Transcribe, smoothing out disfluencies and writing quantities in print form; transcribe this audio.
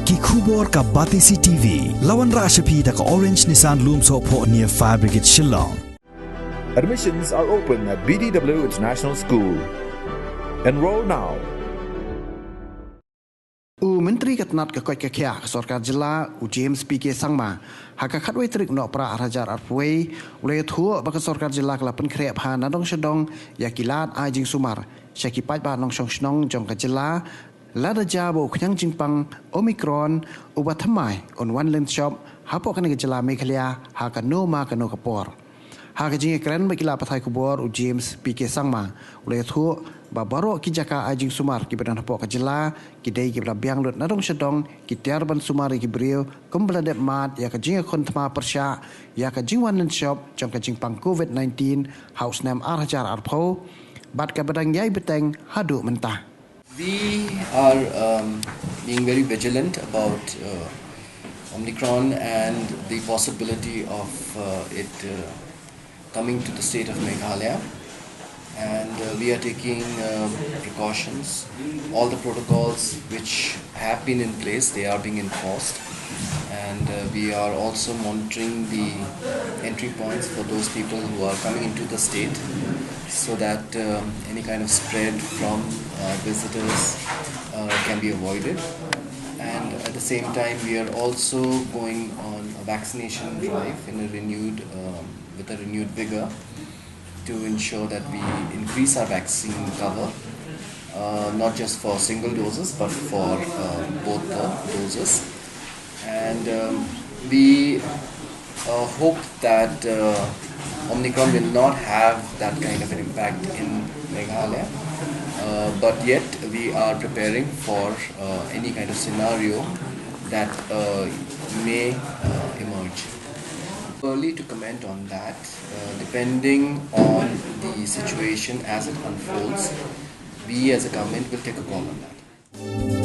Ki khubor ka Batisi TV. Lawan Rashapi da ka Orange Nissan Loomso po near Fire Brigade Shillong. Admissions are open at BDW International School. Enroll now. Menteri Ketnat Kekoi Kekia Sorkar Jela James PK Sangma Haka Katway Trik Nok Pra Rajar Arpway Ulay Thuo Baka Sorkar Jela Kelapan Kreap Ha Nadong Shadong Yakilat Ajing Sumar Syakipat Ba Nong Shong Shnong Jong Kajela Lada Jabo Kunyang Jingpang Omicron Ubatamai on One Land Shop Hapo Kana Jela Mekhalia Haka No Ma Kano Kapor Haka Jing Kren Bakila Pathai Kubor James PK Sangma Ulay Thuo Babaro kijaka ajing sumar ki badan hapok kajela kidai ki biang lut nadong sedong ki tiarban sumari ki brio kumbeladep mat ya kajing kon thma persya ya kajing one shop jong kajing pang COVID-19 house name arhajar arpho bat ka badang yai beteng hadu mentah. We are being very vigilant about Omicron and the possibility of it coming to the state of Meghalaya. And we are taking precautions. All the protocols which have been in place, they are being enforced. And we are also monitoring the entry points for those people who are coming into the state so that any kind of spread from visitors can be avoided. And at the same time, we are also going on a vaccination drive in a with a renewed vigor, to ensure that we increase our vaccine cover, not just for single doses but for both the doses. And we hope that Omicron will not have that kind of an impact in Meghalaya, but yet we are preparing for any kind of scenario that may emerge. Early to comment on that. Depending on the situation as it unfolds, we as a government will take a call on that.